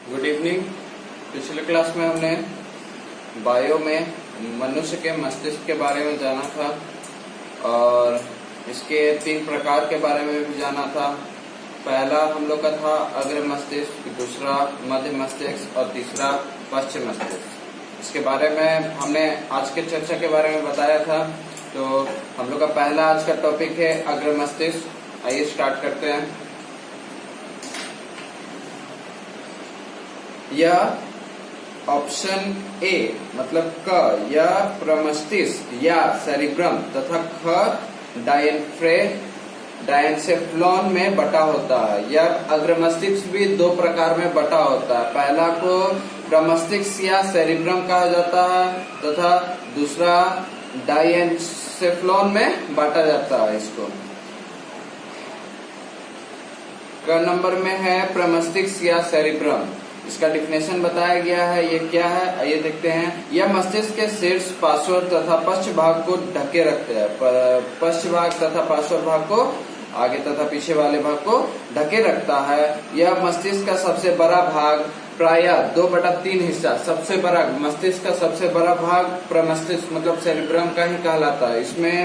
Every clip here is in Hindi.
Good evening. पिछले क्लास में हमने बायो में मनुष्य के मस्तिष्क के बारे में जाना था और इसके 3 प्रकार के बारे में भी जाना था। पहला हम लोग का था अग्र मस्तिष्क, दूसरा मध्य मस्तिष्क और तीसरा पश्चिम मस्तिष्क। इसके बारे में हमने आज के चर्चा के बारे में बताया था। तो हम लोग का पहला आज का टॉपिक है अग्र मस्तिष्क। आइए स्टार्ट करते हैं। यह ऑप्शन ए मतलब क या प्रमस्तिष्क या सेरिब्रम तथा ख डायनसेफ्लॉन में बटा होता है। यह अग्रमस्तिष्क भी 2 प्रकार में बटा होता है। पहला को प्रमस्तिष्क या सेरिब्रम कहा जाता है तथा दूसरा डायनसेफ्लॉन में बांटा जाता है। इसको क नंबर में है प्रमस्तिष्क या सेरिब्रम। इसका डिफिनेशन बताया गया है। ये क्या है आइए देखते हैं। यह मस्तिष्क के शीर्ष, पार्श्व तथा पश्च भाग को ढके रखते हैं। पश्च भाग तथा पार्श्व भाग को, आगे तथा पीछे वाले भाग को ढके रखता है। यह मस्तिष्क का सबसे बड़ा भाग, प्रायः 2/3 हिस्सा, सबसे बड़ा मस्तिष्क का सबसे बड़ा भाग प्रमस्तिष्क मतलब सेरिब्रम का ही कहलाता है। इसमें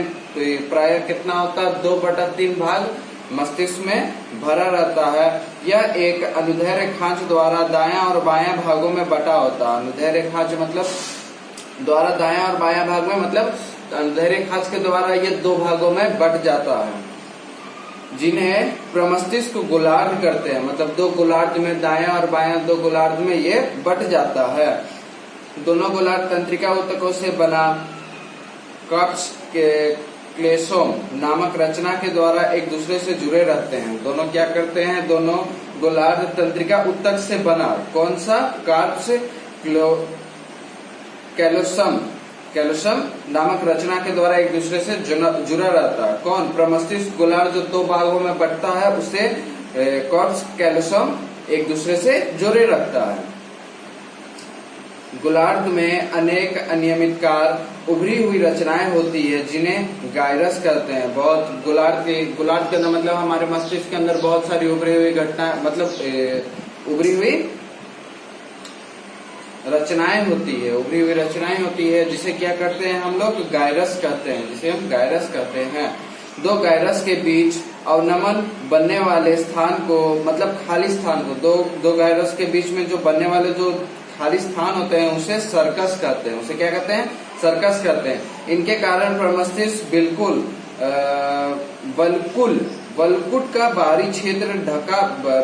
प्रायः कितना होता है, 2/3 भाग मस्तिष्क में भरा रहता है। यह एक अनुदैर्घ्य खांच द्वारा दायां और बायां भागों में बटा होता है। अनुदैर्घ्य खांच मतलब द्वारा दायां और बायां भाग में, मतलब अनुदैर्घ्य खांच के द्वारा ये 2 भागों में बट जाता है, जिन्हें प्रमस्तिष्क गोलार्ध करते हैं। मतलब 2 गोलार्ध में, दायां और बायां 2 गोलार्ध में ये बट जाता है। दोनों गोलार्ध तंत्रिका ऊतकों से बना कप्स के क्लेसोम नामक रचना के द्वारा एक दूसरे से जुड़े रहते हैं। दोनों क्या करते हैं, दोनों गोलार्ध तंत्रिका ऊतक से बना कौन सा कार्प्स कैलोसम नामक रचना के द्वारा एक दूसरे से जुड़ा रहता है। कौन, प्रमस्तिष्क गोलार्ध जो 2 भागों में बटता है उसे कॉर्प्स कैलोसम एक दूसरे से जोड़े रखता है। गोलार्ध में अनेक अनियमितकार उभरी हुई रचनाएं होती है जिन्हें गायरस कहते हैं। बहुत गोलार्ध के अंदर मतलब हमारे मस्तिष्क के अंदर बहुत सारी उभरी हुई घटनाएं, मतलब उभरी हुई रचनाएं होती है। उभरी हुई रचनाएं होती है जिसे क्या करते हैं हम लोग, गायरस कहते हैं, जिसे हम गायरस कहते हैं। 2 गायरस के बीच अवनमन बनने वाले स्थान को, मतलब खाली स्थान को, दो गायरस के बीच में जो बनने वाले जो खाली स्थान होते हैं उसे सर्कस कहते हैं। उसे क्या कहते हैं, सर्कस कहते हैं। इनके कारण प्रमस्तिष्क बिल्कुल वल्कुट का बाहरी क्षेत्र ढका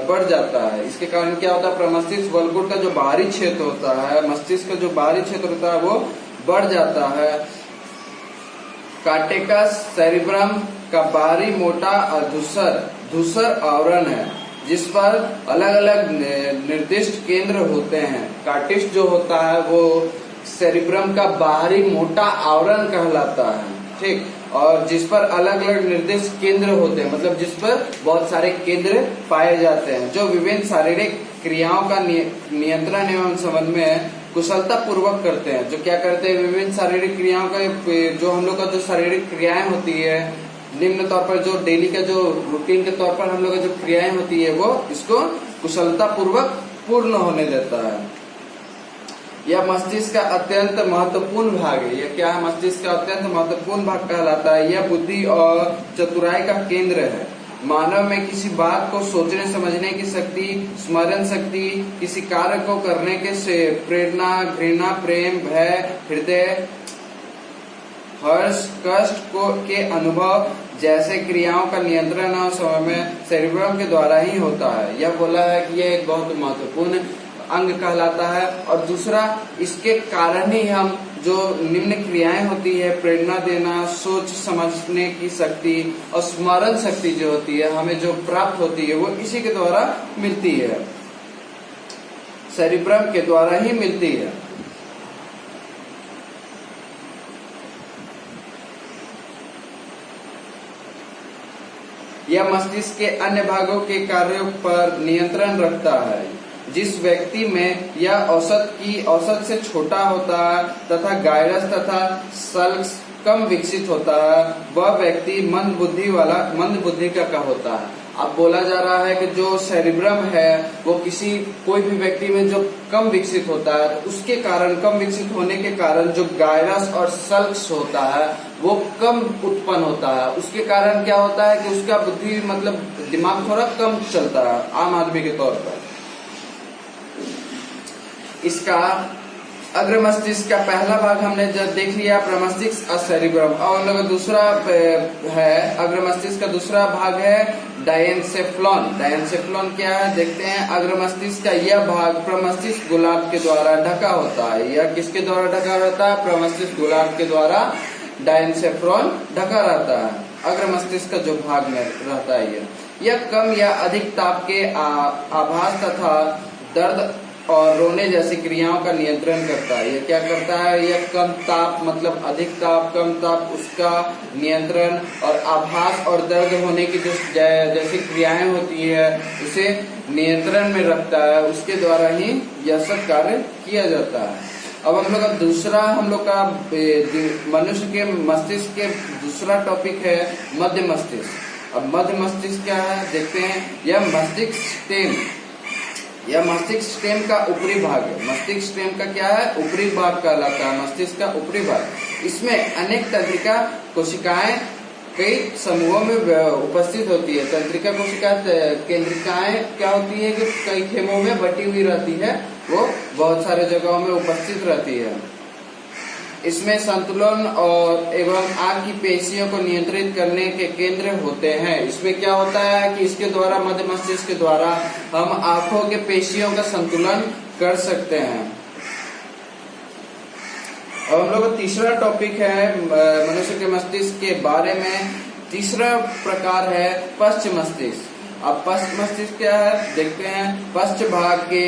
बढ़ जाता है। इसके कारण क्या होता है, प्रमस्तिष्क वल्कुट का जो बाहरी क्षेत्र होता है, मस्तिष्क का जो बाहरी क्षेत्र होता है वो बढ़ जाता है। कार्टेकस सेरिब्रम का बाहरी मोटा और धूसर आवरण है जिस पर अलग अलग निर्दिष्ट केंद्र होते हैं। कार्टिस जो होता है वो सेरिब्रम का बाहरी मोटा आवरण कहलाता है, ठीक, और जिस पर अलग अलग निर्दिष्ट केंद्र होते हैं, मतलब जिस पर बहुत सारे केंद्र पाए जाते हैं जो विभिन्न शारीरिक क्रियाओं का नियंत्रण एवं समन्वय कुशलता पूर्वक करते हैं। जो क्या करते हैं, विभिन्न शारीरिक क्रियाओं का, जो हम लोग का जो शारीरिक क्रियाएं होती है निम्न तौर पर, जो डेली का जो रूटीन के तौर पर हम लोग का जो क्रियाएं होती है वो इसको कुशलता पूर्वक पूर्ण होने देता है। यह मस्तिष्क का अत्यंत महत्वपूर्ण भाग है। यह क्या है, मस्तिष्क का अत्यंत महत्वपूर्ण भाग कहलाता है। यह बुद्धि और चतुराई का केंद्र है। मानव में किसी बात को सोचने समझने की शक्ति, स्मरण शक्ति, किसी कार्य को करने के से प्रेरणा, घृणा, प्रेम, भय, हृदय, हर्ष, कष्ट के अनुभव जैसे क्रियाओं का नियंत्रण और समन्वय सेरिब्रम के द्वारा ही होता है। यह बोला है कि यह एक बहुत महत्वपूर्ण अंग कहलाता है। और दूसरा, इसके कारण ही हम जो निम्न क्रियाएं होती है, प्रेरणा देना, सोच समझने की शक्ति और स्मरण शक्ति जो होती है हमें जो प्राप्त होती है वो इसी के द्वारा मिलती है, सेरिब्रम के द्वारा ही मिलती है। यह मस्तिष्क के अन्य भागों के कार्यों पर नियंत्रण रखता है। जिस व्यक्ति में यह औसत से छोटा होता है तथा गायरस तथा सल्क्स कम विकसित होता है, वह व्यक्ति मंद बुद्धि का होता है। अब बोला जा रहा है कि जो सेरिब्रम है वो कोई भी व्यक्ति में जो कम विकसित होता है, उसके कारण, कम विकसित होने के कारण जो गायरस और सल्क्स होता है वो कम उत्पन्न होता है। उसके कारण क्या होता है कि उसका बुद्धि मतलब दिमाग थोड़ा कम चलता है आम आदमी के तौर पर। इसका अग्र मस्तिष्क का पहला भाग हमने जब देख लिया, प्रमस्तिष्क और सेरिब्रम। और हम लोग दूसरा है, अग्र मस्तिष्क का दूसरा भाग है डायेनसेफ्लॉन। डायेनसेफ्लॉन क्या है देखते हैं। अग्र मस्तिष्क का यह भाग प्रमस्तिष्क गोलार्ध के द्वारा ढका होता है। यह किसके द्वारा ढका रहता है? प्रमस्तिष्क गोलार्ध के द्वारा डायेनसेफ्लॉन ढका रहता है। अग्र मस्तिष्क का जो भाग में रहता है यह कम या अधिक ताप के आभास तथा दर्द और रोने जैसी क्रियाओं का नियंत्रण करता है। यह क्या करता है? यह कम ताप मतलब अधिक ताप, कम ताप, उसका नियंत्रण और आभास और दर्द होने की जो जैसी क्रियाएं होती है उसे नियंत्रण में रखता है। उसके द्वारा ही यह सब कार्य किया जाता है। अब हम लोग का दूसरा, हम लोग का मनुष्य के मस्तिष्क के दूसरा टॉपिक है मध्य मस्तिष्क। अब मध्य मस्तिष्क क्या है देखते हैं। यह मस्तिष्क स्टेम, यह मस्तिष्क स्टेम का ऊपरी भाग है। मस्तिष्क स्टेम का क्या है? ऊपरी भाग कहलाता है, मस्तिष्क का ऊपरी भाग। इसमें अनेक तंत्रिका कोशिकाएं कई समूहों में उपस्थित होती है। तंत्रिका कोशिका केंद्रिकाएं क्या होती है कि कई खेमों में बटी हुई रहती है, वो बहुत सारे जगहों में उपस्थित रहती है। इसमें संतुलन और एवं आंख की पेशियों को नियंत्रित करने के केंद्र होते हैं। इसमें क्या होता है कि इसके द्वारा, मध्य मस्तिष्क के द्वारा हम आंखों के पेशियों का संतुलन कर सकते हैं। अब हम लोग का तीसरा टॉपिक है मनुष्य के मस्तिष्क के बारे में। तीसरा प्रकार है पश्च मस्तिष्क। अब पश्च मस्तिष्क क्या है देखते हैं। पश्च भाग के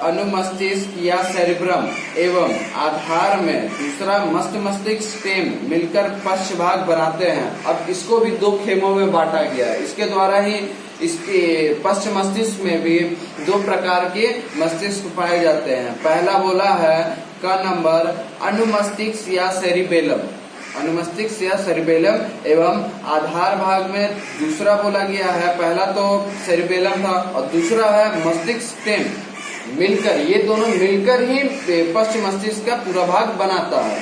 अनुमस्तिष्क या सेरिब्रम एवं आधार में दूसरा मस्त मस्तिष्क स्टेम मिलकर पश्च भाग बनाते हैं। अब इसको भी दो खेमों में बांटा गया है। इसके द्वारा ही इसके पश्च मस्तिष्क में भी दो प्रकार के मस्तिष्क पाए जाते हैं। पहला बोला है का नंबर अनुमस्तिष्क या सेरिबेलम, अनुमस्तिष्क या सेरिबेलम एवं आधार भाग में दूसरा बोला गया है। पहला तो सेरिबेलम था और दूसरा है मस्तिष्क स्टेम। मिलकर, ये दोनों मिलकर ही पश्च मस्तिष्क का पूरा भाग बनाता है।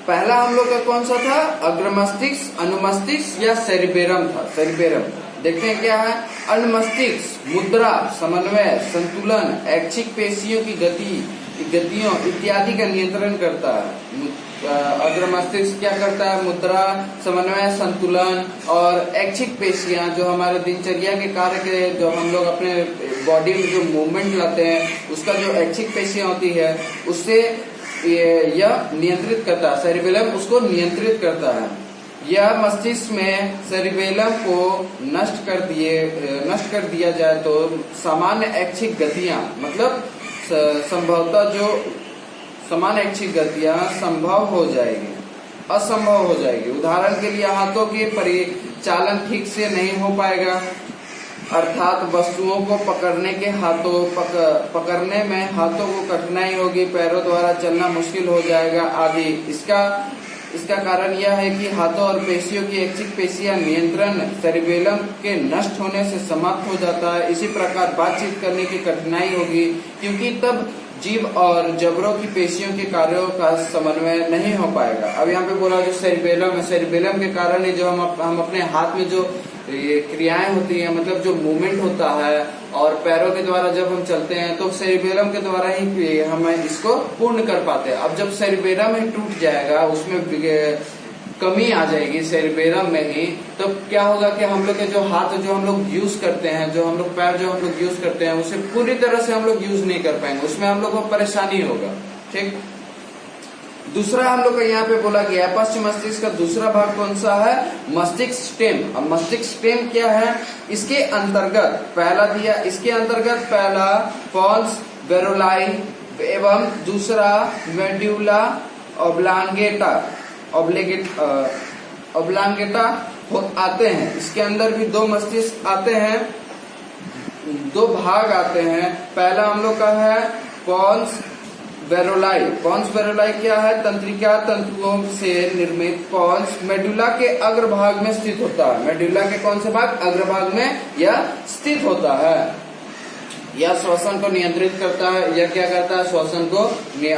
पहला हम लोग का कौन सा था? अग्र मस्तिष्क, अनुमस्तिष्क या सेरिबेलम था। सेरिबेलम देखते हैं क्या है। अनुमस्तिष्क मुद्रा, समन्वय, संतुलन, ऐच्छिक पेशियों की गतियों इत्यादि का नियंत्रण करता है। अग्र मस्तिष्क क्या करता है? मुद्रा, समन्वय, संतुलन और ऐच्छिक पेशियां, जो हमारे दिनचर्या के कार्य के, जो हम लोग अपने बॉडी में जो मूवमेंट लाते हैं, उसका जो ऐच्छिक पेशियां होती है उससे यह नियंत्रित करता है। सेरिबेलम उसको नियंत्रित करता है। यह मस्तिष्क में सेरिबेलम को नष्ट कर दिया जाए तो सामान्य ऐच्छिक गतियां, मतलब संभवतः जो समान ऐच्छिक गतियां संभव हो जाएगी, असंभव हो जाएगी। उदाहरण के लिए हाथों के परिचालन ठीक से नहीं हो पाएगा, अर्थात वस्तुओं को पकड़ने में हाथों को कठिनाई होगी, पैरों द्वारा चलना मुश्किल हो जाएगा आदि। इसका कारण यह है कि हाथों और पेशियों की ऐच्छिक पेशियां नियंत्रण सेरिबेलम के नष्ट होने से समाप्त हो जाता है। इसी प्रकार बातचीत करने की कठिनाई होगी, क्योंकि तब जीभ और जबड़ों की पेशियों के कार्यों का समन्वय नहीं हो पाएगा। अब यहाँ पे बोला जो सेरिबेलम है, सेरिबेलम के कारण ही जो हम अपने हाथ में जो ये क्रियाएं होती हैं, मतलब जो मूवमेंट होता है, और पैरों के द्वारा जब हम चलते हैं तो सेरिबेलम के द्वारा ही हम इसको पूर्ण कर पाते हैं। अब जब सेरिबेलम ही टूट जाएगा, उसमें कमी आ जाएगी सेरिबेलम में ही, तो क्या होगा कि हम लोग के जो हाथ जो हम लोग यूज करते हैं, जो हम लोग पैर जो हम लोग यूज करते हैं, उसे पूरी तरह से हम लोग यूज नहीं कर पाएंगे, उसमें हम लोग को परेशानी होगा। ठीक। दूसरा हम लोग का यहाँ पे बोला गया है पश्च मस्तिष्क का दूसरा भाग कौन सा है? मस्तिष्क स्टेम। अब मस्तिष्क स्टेम क्या है? इसके अंतर्गत पहला पॉन्स वेरुलाई एवं दूसरा मेड्यूला ऑब्लांगेटा आते हैं। इसके अंदर भी दो मस्तिष्क आते हैं, दो भाग आते हैं। पहला हम लोग का है पॉन्स वेरोलाई। पॉन्स वेरोलाई क्या है? तंत्रिका तंतुओं से निर्मित पॉन्स मेडुला के अग्रभाग में स्थित होता है। मेडुला के कौन से भाग? अग्रभाग में यह स्थित होता है। यह श्वसन को नियंत्रित करता है। यह क्या करता है? श्वसन को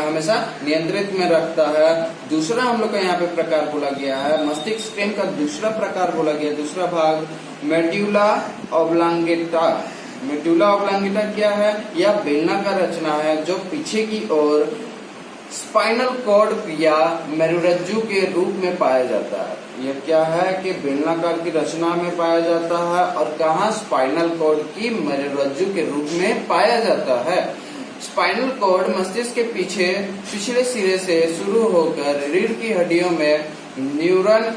हमेशा नियंत्रित में रखता है। दूसरा हम लोग का यहाँ पे प्रकार बोला गया है, मस्तिष्क स्टेम का दूसरा प्रकार बोला गया, दूसरा भाग मेड्यूला ऑब्लांगेटा। मेडुला ऑब्लांगेटा क्या है? यह बेलनाकार रचना है जो पीछे की ओर स्पाइनल कॉर्ड या मेरुरज्जु के रूप में पाया जाता है। यह क्या है कि बेलनाकार की रचना में पाया जाता है और कहाँ? स्पाइनल कॉर्ड की मेरुरज्जु के रूप में पाया जाता है। स्पाइनल कॉर्ड मस्तिष्क के पीछे पिछले सिरे से शुरू होकर रीढ़ की हड्डियों में न्यूरल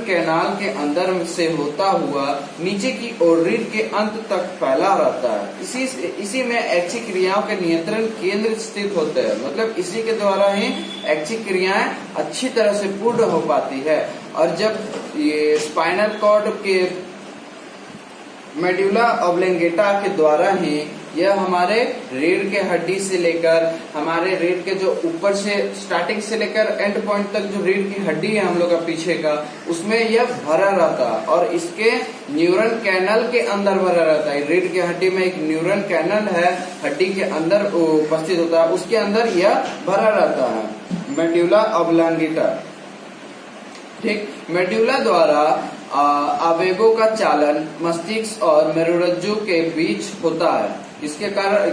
कैनाल के अंदर से होता हुआ नीचे की ओर रीढ़ के अंत तक फैला रहता है। इसी में ऐच्छिक क्रियाओं के नियंत्रण केंद्र स्थित होते हैं। मतलब इसी के द्वारा ही ऐच्छिक क्रियाएं अच्छी तरह से पूर्ण हो पाती है। और जब ये स्पाइनल कॉर्ड के मेडुला ऑब्लांगेटा के द्वारा ही यह हमारे रीढ़ के हड्डी से लेकर हमारे रीढ़ के जो ऊपर से स्टार्टिंग से लेकर एंड पॉइंट तक जो रीढ़ की हड्डी है हम लोग का पीछे का, उसमें यह भरा रहता है और इसके न्यूरल कैनल के अंदर भरा रहता है। रीढ़ की हड्डी में एक न्यूरल कैनल है, हड्डी के अंदर उपस्थित होता है, उसके अंदर यह भरा रहता है मेडुला ऑब्लांगेटा। ठीक, मेडुला द्वारा आवेगों का चालन मस्तिष्क और मेरुरज्जु के बीच होता है। इसके कारण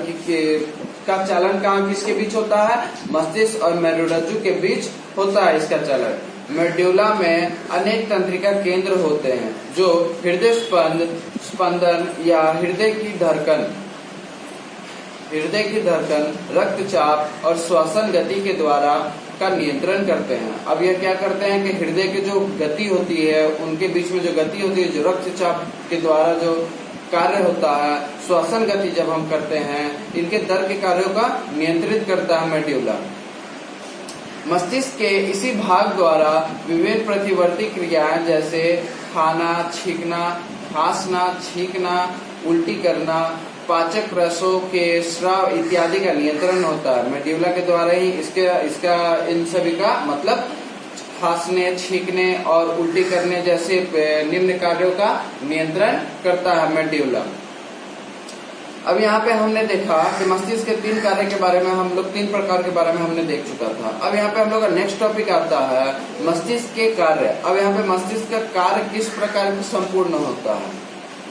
का चालन कहाँ किसके बीच होता है? मस्तिष्क और मेरुरज्जु के बीच होता है इसका चालन। मेडुला में अनेक तंत्रिका केंद्र होते हैं जो हृदय स्पंदन या हृदय की धड़कन, रक्तचाप और श्वसन गति के द्वारा का नियंत्रण करते हैं। अब यह क्या करते हैं कि हृदय की जो गति होती है, उनके बीच में जो गति होती है, जो रक्तचाप के द्वारा जो कार्य होता है, श्वसन गति जब हम करते हैं, इनके दर के कार्यों का नियंत्रित करता है मेडुला। मस्तिष्क के इसी भाग द्वारा विभिन्न प्रतिवर्ती क्रियाएं जैसे खाना, छींकना, खांसना, छींकना, उल्टी करना, पाचक रसों के स्राव इत्यादि का नियंत्रण होता है। मेडुला के द्वारा ही इसका इन सभी का मतलब खांसने, छींकने और उल्टी करने जैसे निम्न कार्यों का नियंत्रण करता है मेडुला। अब यहाँ पे हमने देखा कि मस्तिष्क के 3 कार्य के बारे में हम लोग 3 प्रकार के बारे में हमने देख चुका था। अब यहाँ पे हम लोग का नेक्स्ट टॉपिक आता है मस्तिष्क के कार्य। अब यहाँ पे मस्तिष्क का कार्य किस प्रकार से संपूर्ण होता है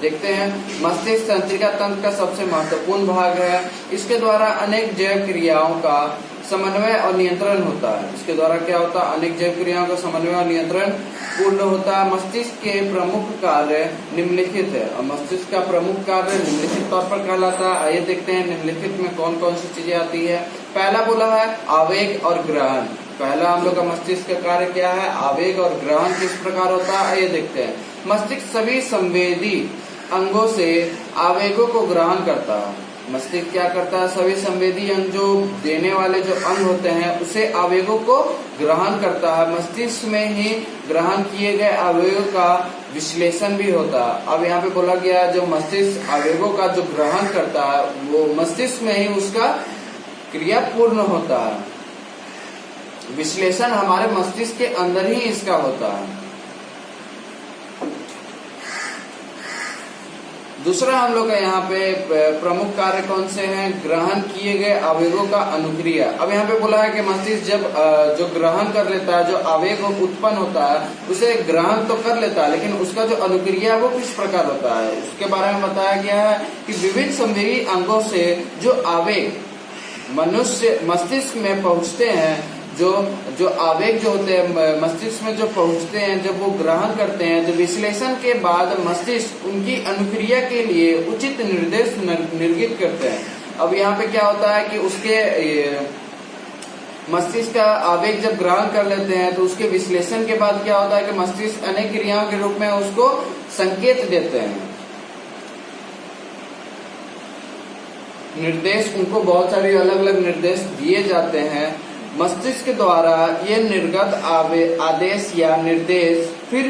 देखते हैं। मस्तिष्क तंत्रिका तंत्र का सबसे महत्वपूर्ण भाग है। इसके द्वारा अनेक जैव क्रियाओं का समन्वय और नियंत्रण होता है। इसके द्वारा क्या होता है? अनेक जैव क्रियाओं का समन्वय और नियंत्रण पूर्ण होता है। मस्तिष्क के प्रमुख कार्य निम्नलिखित है और मस्तिष्क का प्रमुख कार्य निम्नलिखित तौर पर कहलाता है। आइए देखते हैं निम्नलिखित में कौन कौन सी चीजें आती है। पहला बोला है आवेग और ग्रहण। पहला हम लोग का मस्तिष्क का कार्य क्या है? आवेग और ग्रहण किस प्रकार होता है आइए देखते हैं। मस्तिष्क सभी संवेदी अंगों से आवेगों को ग्रहण करता है। मस्तिष्क क्या करता है? सभी संवेदी अंग जो देने वाले जो अंग होते हैं उसे आवेगों को ग्रहण करता है। मस्तिष्क में ही ग्रहण किए गए आवेगों का विश्लेषण भी होता है। अब यहाँ पे बोला गया जो मस्तिष्क आवेगों का जो ग्रहण करता है वो मस्तिष्क में ही उसका क्रिया पूर्ण होता है। विश्लेषण हमारे मस्तिष्क के अंदर ही इसका होता है। दूसरा हम लोग का यहाँ पे प्रमुख कार्य कौन से हैं? ग्रहण किए गए आवेगों का अनुक्रिया। अब यहाँ पे बोला है कि मस्तिष्क जब जो ग्रहण कर लेता है, जो आवेग उत्पन्न होता है उसे ग्रहण तो कर लेता है, लेकिन उसका जो अनुक्रिया वो किस प्रकार होता है उसके बारे में बताया गया है कि विभिन्न संवेदी अंगों से जो आवेग मनुष्य मस्तिष्क में पहुँचते हैं, जो आवेग जो होते हैं मस्तिष्क में जो पहुंचते हैं, जब वो ग्रहण करते हैं तो विश्लेषण के बाद मस्तिष्क उनकी अनुक्रिया के लिए उचित निर्देश निर्गत करते हैं। अब यहाँ पे क्या होता है कि उसके मस्तिष्क का आवेग जब ग्रहण कर लेते हैं तो उसके विश्लेषण के बाद क्या होता है कि मस्तिष्क अनेक क्रियाओं के रूप में उसको संकेत देते हैं, निर्देश। उनको बहुत सारे अलग अलग निर्देश दिए जाते हैं। मस्तिष्क द्वारा ये निर्गत आदेश या निर्देश फिर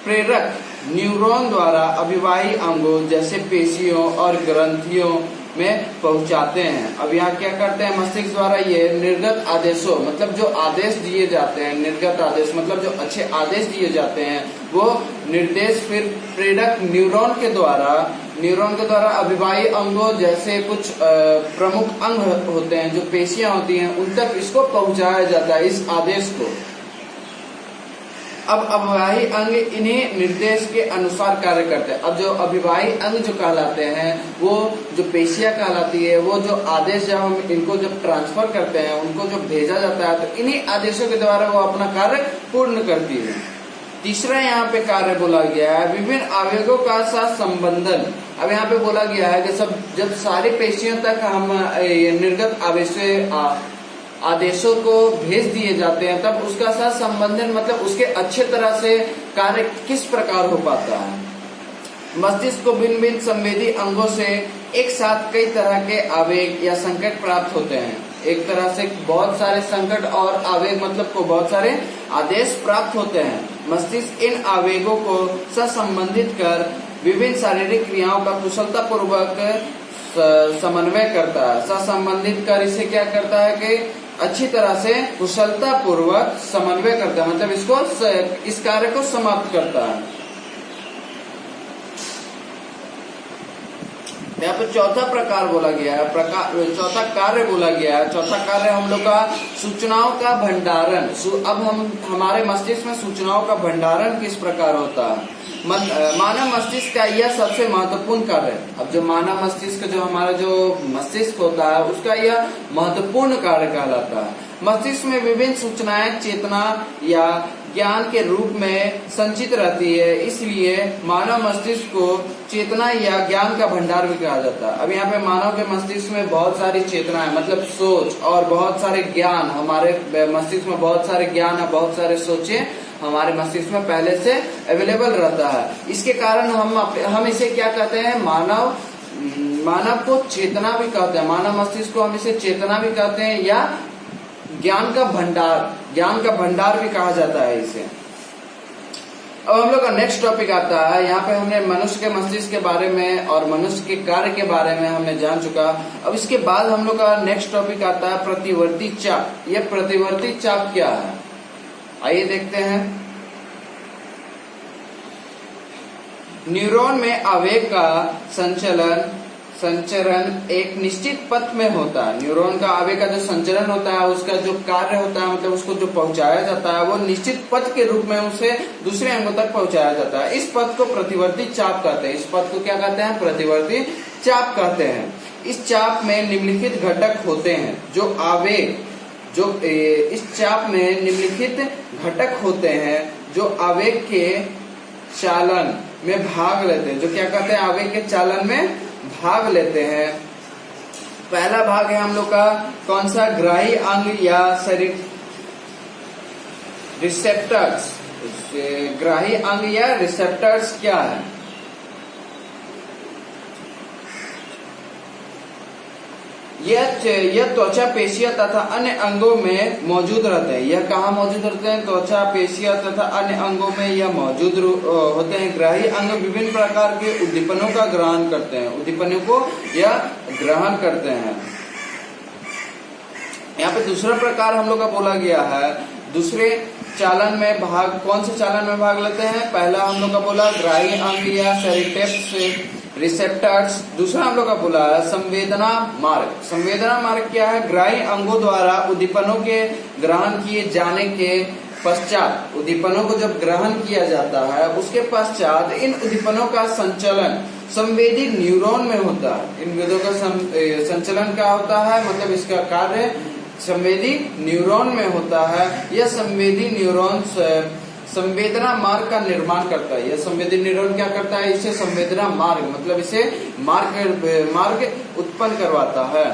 प्रेरक न्यूरॉन द्वारा अभिवाही अंगों जैसे पेशियों और ग्रंथियों में पहुंचाते हैं। अब यहाँ क्या करते हैं, मस्तिष्क द्वारा ये निर्गत आदेशों, मतलब जो आदेश दिए जाते हैं, निर्गत आदेश मतलब जो अच्छे आदेश दिए जाते हैं, वो निर्देश फिर प्रेरक न्यूरॉन के द्वारा अभिवाही अंगों जैसे कुछ प्रमुख अंग होते हैं, जो पेशियां होती हैं, उन तक इसको पहुंचाया जाता है, इस आदेश को। अब अभिवाही अंग इन्हीं निर्देश के अनुसार कार्य करते हैं। अब जो अभिवाही अंग जो कहलाते हैं, वो जो पेशियां कहलाती है, वो जो आदेश जब हम इनको जब ट्रांसफर करते हैं, उनको जो भेजा जाता है, तो इन्हीं आदेशों के द्वारा वो अपना कार्य पूर्ण करती है। तीसरा यहाँ पे कार्य बोला गया है विभिन्न आवेगों का साथ संबंधन। अब यहाँ पे बोला गया है कि जब सारी पेशियों तक हम निर्गत आदेशों को भेज दिए जाते हैं, तब उसका साथ संबंधन मतलब उसके अच्छे तरह से कार्य किस प्रकार हो पाता है। मस्तिष्क को भिन्न भिन्न संवेदी अंगों से एक साथ कई तरह के आवेग या संकेत प्राप्त होते हैं। एक तरह से बहुत सारे संकट और आवेग मतलब को बहुत सारे आदेश प्राप्त होते हैं। मस्तिष्क इन आवेगों को संबंधित कर विभिन्न शारीरिक क्रियाओं का कुशलता पूर्वक समन्वय करता है। संबंधित कर इसे क्या करता है कि अच्छी तरह से कुशलता पूर्वक समन्वय करता है, मतलब इस कार्य को समाप्त करता है। यहाँ पे चौथा प्रकार बोला गया है, चौथा कार्य बोला गया है। चौथा कार्य हम लोग का सूचनाओं का भंडारण। अब हमारे मस्तिष्क में सूचनाओं का भंडारण किस प्रकार होता है। मानव मस्तिष्क का यह सबसे महत्वपूर्ण कार्य है। अब जो मानव मस्तिष्क जो हमारा जो मस्तिष्क होता है, उसका यह महत्वपूर्ण कार्य कहलाता है। मस्तिष्क में विभिन्न सूचनाएं चेतना या ज्ञान के रूप में संचित रहती है, इसलिए मानव मस्तिष्क को चेतना या ज्ञान का भंडार भी कहा जाता है। अब यहाँ पे मानव के मस्तिष्क में बहुत सारी चेतनाएं मतलब सोच और बहुत सारे ज्ञान, हमारे मस्तिष्क में बहुत सारे ज्ञान और बहुत सारे सोचे हमारे मस्तिष्क में पहले से अवेलेबल रहता है। इसके कारण हम इसे क्या कहते हैं, मानव को चेतना भी कहते हैं। मानव मस्तिष्क को हम इसे चेतना भी कहते हैं या ज्ञान का भंडार भी कहा जाता है इसे। अब हम लोग का नेक्स्ट टॉपिक आता है। यहाँ पे हमने मनुष्य के मस्तिष्क के बारे में और मनुष्य के कार्य के बारे में हमने जान चुका। अब इसके बाद हम लोग का नेक्स्ट टॉपिक आता है प्रतिवर्ती चाप। यह प्रतिवर्ती चाप क्या है, आइए देखते हैं। न्यूरॉन में आवेग का संचरण एक निश्चित पथ में होता है। न्यूरॉन का आवेग का जो संचरण होता है, उसका जो कार्य होता है, मतलब उसको जो पहुंचाया जाता है, वो निश्चित पथ के रूप में उसे दूसरे अंगों तक पहुंचाया जाता है। इस पथ को प्रतिवर्ती चाप कहते हैं। इस पथ को क्या कहते हैं, प्रतिवर्ती चाप कहते हैं। इस चाप में निम्नलिखित घटक होते हैं। इस चाप में निम्नलिखित घटक होते हैं जो आवेग के चालन में भाग लेते हैं। जो क्या कहते हैं, आवेग के चालन में भाग लेते हैं। पहला भाग है हम लोग का कौन सा, ग्राही अंग या शरीर रिसेप्टर्स। ग्राही अंग या रिसेप्टर्स क्या है, यह त्वचा पेशियां तथा अन्य अंगों में मौजूद रहते हैं। यह कहाँ मौजूद रहते हैं, त्वचा पेशियां तथा अन्य अंगों में यह मौजूद होते हैं। ग्राही अंग विभिन्न प्रकार के उद्दीपनों का ग्रहण करते हैं, उद्दीपनों को यह ग्रहण करते हैं। यहाँ पे दूसरा प्रकार हम लोग का बोला गया है। दूसरे चालन में भाग, कौन से चालन में भाग लेते हैं, पहला हम लोग का बोला ग्राही अंग या सेरिटेप्स रिसेप्टर्स। दूसरा हम लोग का बोला है संवेदना मार्ग। संवेदना मार्ग क्या है, ग्राही अंगों द्वारा उद्दीपनों के ग्रहण किए जाने के पश्चात, उद्दीपनों को जब ग्रहण किया जाता है उसके पश्चात इन उद्दीपनों का संचलन संवेदी न्यूरॉन में होता है। इन वेदों का संचलन क्या होता है, मतलब इसका कार्य संवेदी न्यूरॉन में होता है। यह संवेदी न्यूरॉन संवेदना मार्ग का निर्माण करता है। यह संवेदी न्यूरॉन क्या करता है, इसे संवेदना मार्ग मतलब इसे मार्ग उत्पन्न करवाता है।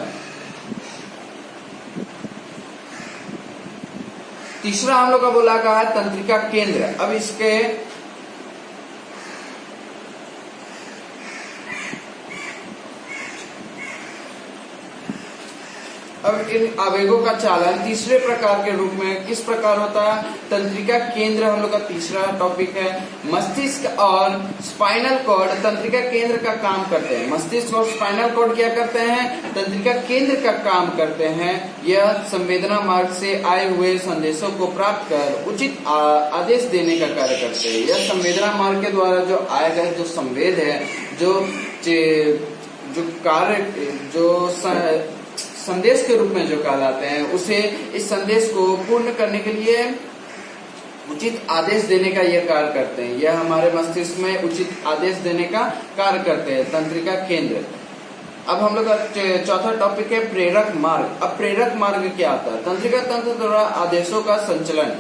तीसरा हम लोग का बोला गया है तंत्रिका केंद्र। अब इन आवेगों का चालन तीसरे प्रकार के रूप में किस प्रकार होता है? तंत्रिका केंद्र हम लोग का तीसरा टॉपिक है। मस्तिष्क और स्पाइनल कॉर्ड तंत्रिका केंद्र का काम करते हैं। मस्तिष्क और स्पाइनल कॉर्ड क्या करते हैं? तंत्रिका केंद्र का काम करते हैं। यह संवेदना मार्ग से आए हुए संदेशों को प्राप्त कर उचित आदेश देने का कार्य करते हैं। यह संवेदना मार्ग के द्वारा जो आए गए जो संवेद है, जो कार्य जो संदेश के रूप में जो कहलाते हैं, उसे इस संदेश को पूर्ण करने के लिए उचित आदेश देने का यह कार्य करते हैं। यह हमारे मस्तिष्क में उचित आदेश देने का कार्य करते हैं, तंत्रिका केंद्र। अब हम लोग का चौथा टॉपिक है प्रेरक मार्ग। अब प्रेरक मार्ग क्या आता है? तंत्रिका तंत्र द्वारा आदेशों का संचलन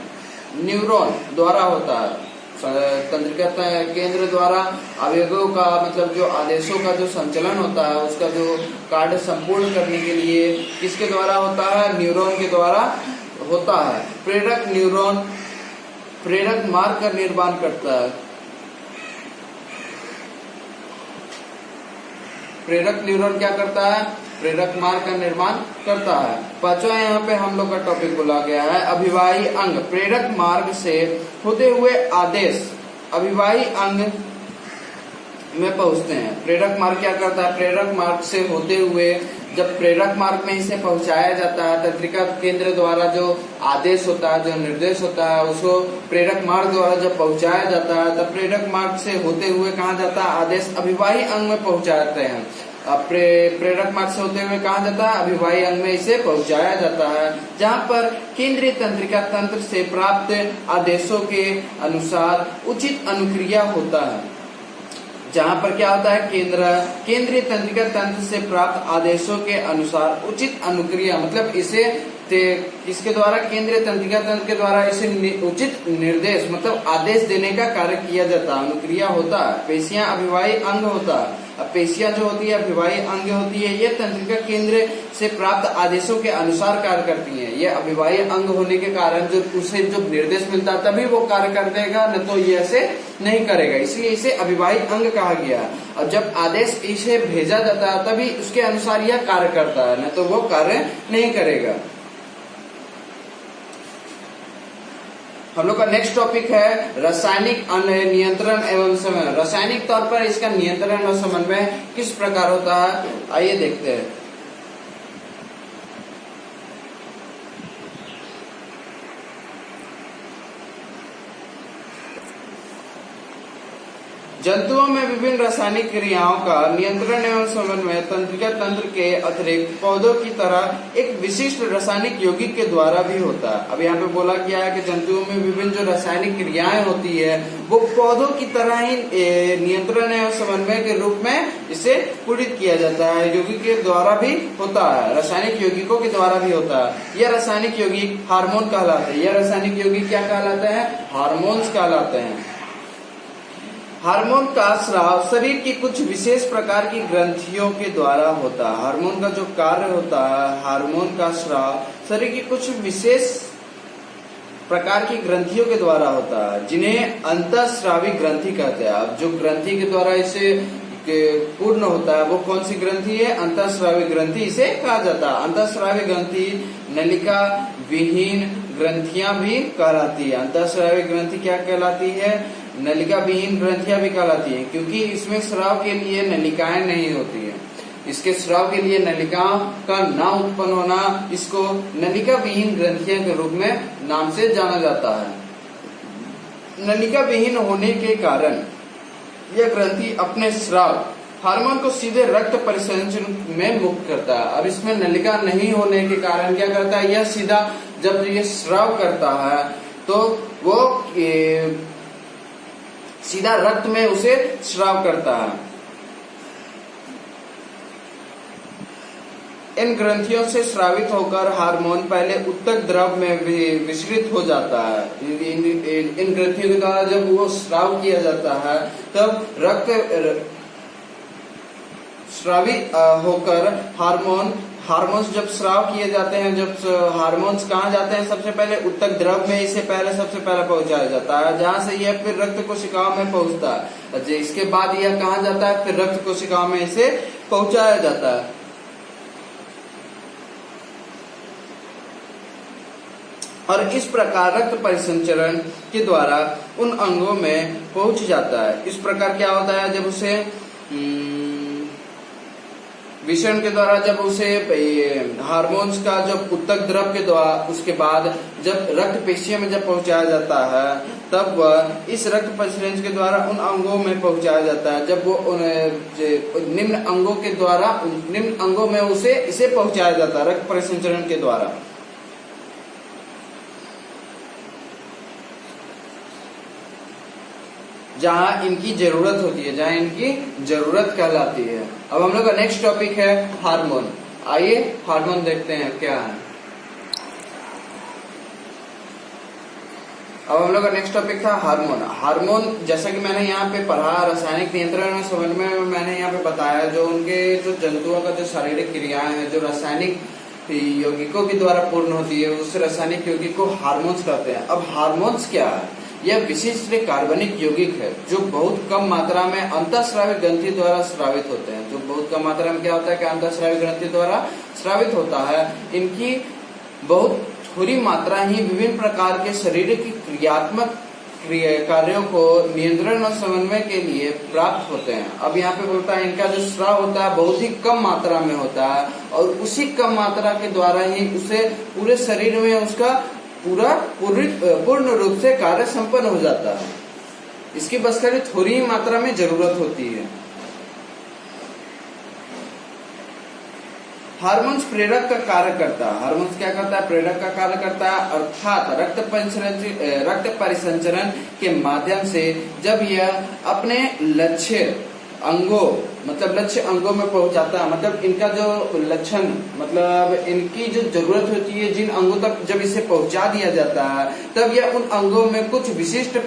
न्यूरॉन द्वारा होता है। तंत्रिका केंद्र द्वारा आवेगों का मतलब जो आदेशों का जो संचलन होता है, उसका जो कार्य संपूर्ण करने के लिए किसके द्वारा होता है? न्यूरॉन के द्वारा होता है। प्रेरक न्यूरॉन प्रेरक मार्ग का निर्माण करता है। प्रेरक न्यूरॉन क्या करता है? प्रेरक मार्ग का निर्माण करता है। पांचवा यहाँ पे हम लोग का टॉपिक बोला गया है अभिवाही अंग। प्रेरक मार्ग से होते हुए आदेश अभिवाही अंग में पहुंचते हैं। प्रेरक मार्ग क्या करता है? प्रेरक मार्ग से होते हुए जब प्रेरक मार्ग में इसे पहुंचाया जाता है, तंत्रिका केंद्र द्वारा जो आदेश होता है, जो निर्देश होता है, उसको प्रेरक मार्ग द्वारा जब पहुंचाया जाता है, तब प्रेरक मार्ग से होते हुए कहाँ जाता है? आदेश अभिवाही अंग में पहुंचाते हैं। प्रेरक मार्ग से होते हुए कहा जाता है? अभिवाही अंग में इसे पहुंचाया जाता है, जहां पर केंद्रीय तंत्रिका तंत्र से प्राप्त आदेशों के अनुसार उचित अनुक्रिया होता है। जहां पर क्या होता है? केंद्रीय तंत्रिका तंत्र से प्राप्त आदेशों के अनुसार उचित अनुक्रिया, मतलब इसे किसके द्वारा? केंद्रीय तंत्रिका तंत्र के द्वारा इसे उचित निर्देश मतलब आदेश देने का कार्य किया जाता है, अनुक्रिया होता है। पेशियां अभिवाही अंग होता है। अब पेशियां जो होती है अभिवाही अंग होती है, ये तंत्रिका केंद्र से प्राप्त आदेशों के अनुसार कार्य करती है। ये अभिवाही अंग होने के कारण जो उसे जो निर्देश मिलता है तभी वो कार्य कर देगा, न तो ये ऐसे नहीं करेगा, इसलिए इसे अभिवाही अंग कहा गया। और जब आदेश इसे भेजा जाता है तभी उसके अनुसार यह कार्य करता है, न तो वो कार्य नहीं करेगा। हम लोग का नेक्स्ट टॉपिक है रासायनिक नियंत्रण एवं समन्वय। रासायनिक तौर पर इसका नियंत्रण और समन्वय किस प्रकार होता है, आइए देखते हैं। जंतुओं में विभिन्न रासायनिक क्रियाओं का नियंत्रण एवं समन्वय तंत्रिका तंत्र के अतिरिक्त पौधों की तरह एक विशिष्ट रासायनिक यौगिक के द्वारा भी होता है। अब यहाँ पे बोला गया है कि जंतुओं में विभिन्न जो रासायनिक क्रियाएं होती है वो पौधों की तरह ही नियंत्रण एवं समन्वय के रूप में इसे पूरित किया जाता है, यौगिक के द्वारा भी होता है, रासायनिक यौगिकों के द्वारा भी होता है। यह रासायनिक यौगिक हार्मोन कहलाते हैं। यह रासायनिक यौगिक क्या कहलाते हैं? हार्मोन्स कहलाते हैं। हार्मोन का स्राव शरीर की कुछ विशेष प्रकार की ग्रंथियों के द्वारा होता है। हार्मोन का जो कार्य होता है, हार्मोन का स्राव शरीर की कुछ विशेष प्रकार की ग्रंथियों के द्वारा होता है, जिन्हें अंतःस्रावी ग्रंथि कहते हैं। अब जो ग्रंथि के द्वारा इसे पूर्ण होता है वो कौन सी ग्रंथि है? अंतःस्रावी ग्रंथि इसे कहा जाता है। अंतःस्रावी ग्रंथि नलिका विहीन ग्रंथियां भी कहलाती है। अंतःस्रावी ग्रंथि क्या कहलाती है? नलिका विहीन ग्रंथियां भी कहलाती है, क्योंकि इसमें स्राव के लिए नलिकाएं नहीं होती है। इसके स्राव के लिए नलिकाओं का न उत्पन्न होना इसको नलिका विहीन ग्रंथियां के रूप में नाम से जाना जाता है। नलिका विहीन होने के कारण यह ग्रंथि अपने स्राव हार्मोन को सीधे रक्त परिसंचरण में मुक्त करता है। अब इसमें नलिका नहीं होने के कारण क्या करता है? यह सीधा जब ये स्राव करता है तो वो सीधा रक्त में उसे स्राव करता है। इन ग्रंथियों से स्रावित होकर हार्मोन पहले उत्तक द्रव में विसृत हो जाता है। इन ग्रंथियों के द्वारा जब वो स्राव किया जाता है तब रक्त स्रावित होकर हार्मोन्स जब स्राव किए जाते हैं, जब हार्मोन्स कहाँ जाते हैं? सबसे पहले उत्तक द्रव में इसे सबसे पहले पहुंचाया जाता है, जहां से यह फिर रक्त कोशिकाओं में पहुंचता है। इसके बाद यह कहाँ जाता है? फिर रक्त कोशिकाओं में इसे पहुंचाया जाता है। और इस प्रकार रक्त परिसंचरण के द्वारा उन अंगों में पहुंच जाता है। इस प्रकार क्या होता है, जब उसे विषण के द्वारा जब उसे हार्मोन्स का जब उत्तक द्रव के द्वारा उसके बाद जब रक्त पेशियों में जब पहुंचाया जाता है, तब वह इस रक्त परिसंचरण के द्वारा उन अंगों में पहुंचाया जाता है। जब वो निम्न अंगों के द्वारा निम्न अंगों में इसे पहुंचाया जाता है रक्त परिसंचरण के द्वारा। जहां इनकी जरूरत होती है, जहां इनकी जरूरत कहलाती है। अब हम लोग का नेक्स्ट टॉपिक है हार्मोन। आइए हार्मोन देखते हैं क्या है। अब हम लोग का नेक्स्ट टॉपिक था हार्मोन। हार्मोन जैसा कि मैंने यहाँ पे पढ़ा, रासायनिक नियंत्रण और समन्वय में मैंने यहाँ पे बताया, जो उनके जो जंतुओं का जो शारीरिक क्रियाएं हैं जो रासायनिक यौगिकों के द्वारा पूर्ण होती है, उस रासायनिक यौगिक को हार्मोन्स कहते हैं। अब हार्मोन्स क्या है? यह विशिष्ट कार्बनिक यौगिक है जो बहुत कम मात्रा में अंतःस्रावी ग्रंथि द्वारा स्रावित होते हैं। जो बहुत कम मात्रा में क्या होता है कि अंतःस्रावी ग्रंथि द्वारा स्रावित होता है। इनकी बहुत थोड़ी मात्रा ही विभिन्न प्रकार के शरीर की क्रियात्मक कार्यों को नियंत्रण और समन्वय के लिए प्राप्त होते हैं। अब यहाँ पे बोलता है इनका जो स्राव होता है बहुत ही कम मात्रा में होता है, और उसी कम मात्रा के द्वारा ही उसे पूरे शरीर में उसका पूर्ण रूप से कार्य संपन्न हो जाता है। इसकी बस खाली थोड़ी ही मात्रा में जरूरत होती है। हार्मोन्स प्रेरक का कार्य करता है। हार्मोन्स क्या करता है? प्रेरक का कार्य करता है, अर्थात रक्त परिसंचरण के माध्यम से जब यह अपने लक्ष्य अंगों में पहुंचाता है, मतलब इनका जो लक्षण, मतलब इनकी जो जरूरत होती है, जिन अंगों तक जब इसे पहुंचा दिया जाता है, तब यह उन अंगों में कुछ विशिष्ट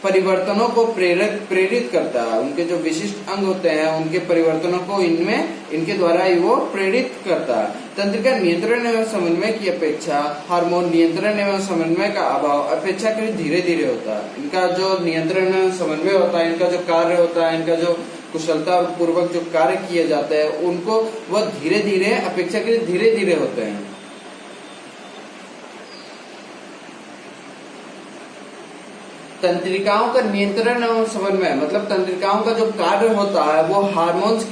परिवर्तनों को प्रेरित करता है। उनके जो विशिष्ट अंग होते हैं उनके परिवर्तनों को इनके द्वारा ही वो प्रेरित करता है। तंत्रिका नियंत्रण एवं समन्वय की अपेक्षा हार्मोन नियंत्रण एवं समन्वय का अभाव अपेक्षाकृत धीरे धीरे होता है। इनका जो नियंत्रण एवं समन्वय होता है, इनका जो कार्य होता है, इनका जो कुशलता पूर्वक जो कार्य किए जाते हैं, उनको वह धीरे धीरे अपेक्षाकृत धीरे धीरे होते हैं। तंत्रिकाओं का नियंत्रण एवं समन्वय, मतलब तंत्रिकाओं का जो कार्य होता है वो हार्मोन्स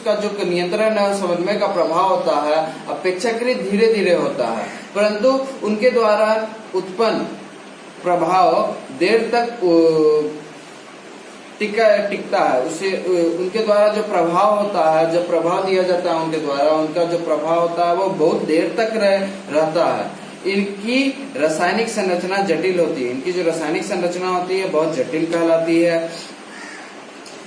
का जो नियंत्रण एवं समन्वय का प्रभाव होता है अपेक्षाकृत धीरे धीरे होता है, परंतु उनके द्वारा उत्पन्न प्रभाव देर तक टिकता है। उसे उनके द्वारा जो प्रभाव होता है, जो प्रभाव दिया जाता है उनके द्वारा, उनका जो प्रभाव होता है वो बहुत देर तक रहता है। इनकी रासायनिक संरचना जटिल होती है। इनकी जो रासायनिक संरचना होती है बहुत जटिल कहलाती है।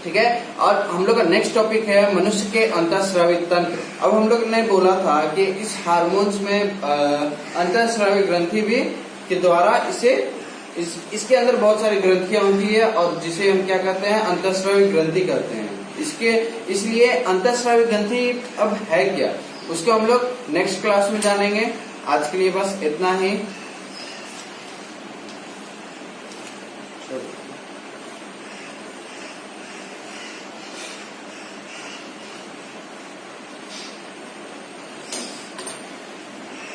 ठीक है। और हम लोग का नेक्स्ट टॉपिक है मनुष्य के अंतःस्रावी तंत्र। अब हम लोग ने बोला था कि इस हार्मोन्स में अंतःस्रावी ग्रंथि भी के द्वारा इसके अंदर बहुत सारी ग्रंथियां होती है, और जिसे हम क्या कहते हैं? अंतःस्रावी ग्रंथि कहते हैं। इसलिए अंतःस्रावी ग्रंथि अब है क्या, उसको हम लोग नेक्स्ट क्लास में जानेंगे। आज के लिए बस इतना ही।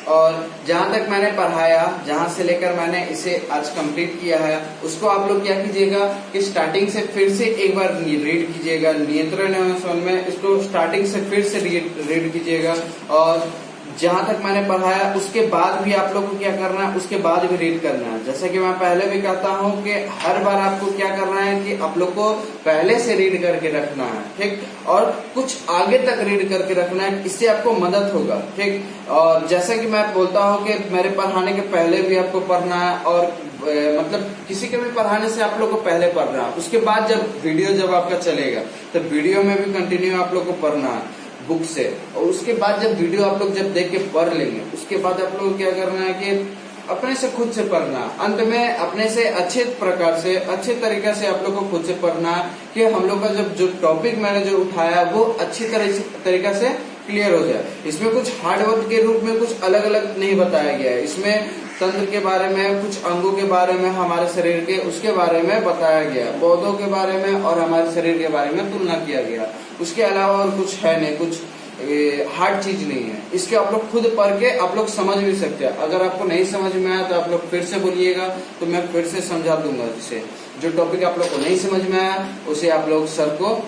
और जहां तक मैंने पढ़ाया, जहां से लेकर मैंने इसे आज कंप्लीट किया है, उसको आप लोग क्या कीजिएगा कि स्टार्टिंग से फिर से एक बार रीड कीजिएगा। नियंत्रण एवं समन्वय, इसको स्टार्टिंग से फिर से रीड कीजिएगा, और जहां तक मैंने पढ़ाया उसके बाद भी आप लोग को क्या करना है, उसके बाद भी रीड करना है। जैसा कि मैं पहले भी कहता हूं कि हर बार आपको क्या करना है कि आप लोग को पहले से रीड करके रखना है, ठीक, और कुछ आगे तक रीड करके रखना है, इससे आपको मदद होगा, ठीक। और जैसा कि मैं बोलता हूं कि मेरे पढ़ाने के पहले भी आपको पढ़ना है, और मतलब किसी के भी पढ़ाने से आप लोग को पहले पढ़ना है, उसके बाद जब वीडियो जब आपका चलेगा तो वीडियो में भी कंटिन्यू आप लोग को पढ़ना है बुक से, और उसके बाद जब वीडियो आप लोग जब देख के पढ़ लेंगे, उसके बाद आप लोग क्या करना है कि अपने से खुद से पढ़ना, अंत में अपने से अच्छे प्रकार से अच्छे तरीके से आप लोग को खुद से पढ़ना कि हम लोग का जब जो टॉपिक मैंने जो उठाया वो अच्छी तरीके से क्लियर हो जाए। इसमें कुछ हार्ड वर्क के रूप में कुछ अलग अलग नहीं बताया गया है। इसमें तंत्र के बारे में, कुछ अंगों के बारे में, हमारे शरीर के उसके बारे में बताया गया, पौधों के बारे में और हमारे शरीर के बारे में तुलना किया गया। उसके अलावा और कुछ है नहीं, कुछ हार्ड चीज नहीं है। इसके आप लोग खुद पढ़ के आप लोग समझ भी सकते हैं। अगर आपको नहीं समझ में आया तो आप लोग फिर से बोलिएगा, तो मैं फिर से समझा दूंगा। इसे जो टॉपिक आप लोग को नहीं समझ में आया उसे आप लोग सर को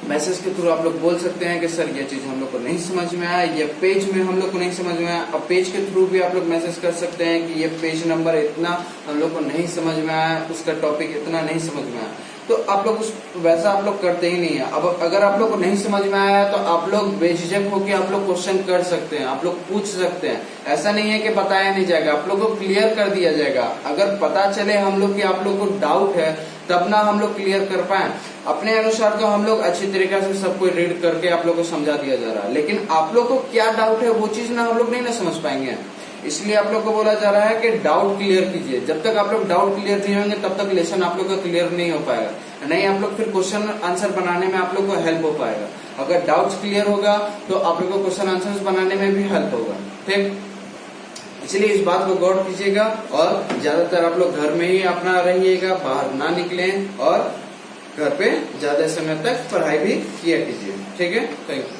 मैसेज के थ्रू आप लोग बोल सकते हैं कि सर ये चीज हम लोग को नहीं समझ में आया, ये पेज में हम लोग को नहीं समझ में आया। अब पेज के थ्रू भी आप लोग मैसेज कर सकते हैं कि ये पेज नंबर इतना हम लोग को नहीं समझ में आया, उसका टॉपिक इतना नहीं समझ में आया। तो आप लोग उस वैसा आप लोग करते ही नहीं है। अब अगर आप लोग को नहीं समझ में आया तो आप लोग बेझिझक होकर आप लोग क्वेश्चन कर सकते हैं, आप लोग पूछ सकते हैं। ऐसा नहीं है कि बताया नहीं जाएगा, आप लोग को क्लियर कर दिया जाएगा। अगर पता चले हम लोग कि आप लोग को डाउट है तब ना हम लोग क्लियर कर पाए। अपने अनुसार तो हम लोग अच्छी तरीके से सबको रीड करके आप लोग को समझा दिया जा रहा है, लेकिन आप लोग को क्या डाउट है वो चीज ना हम लोग नहीं ना समझ पाएंगे। इसलिए आप लोग को बोला जा रहा है कि डाउट क्लियर कीजिए। जब तक आप लोग डाउट क्लियर नहीं होंगे तब तक लेसन आप लोग का क्लियर नहीं हो पाएगा, नहीं आप लोग फिर क्वेश्चन आंसर बनाने में आप लोग को हेल्प हो पाएगा। अगर डाउट्स क्लियर होगा तो आप लोग को क्वेश्चन आंसर बनाने में भी हेल्प होगा। ठीक, इसलिए इस बात को गौर कीजिएगा और ज्यादातर आप लोग घर में ही अपना रहिएगा, बाहर ना निकलें और घर पे ज्यादा समय तक पढ़ाई भी किया कीजिए। ठीक है, थैंक यू।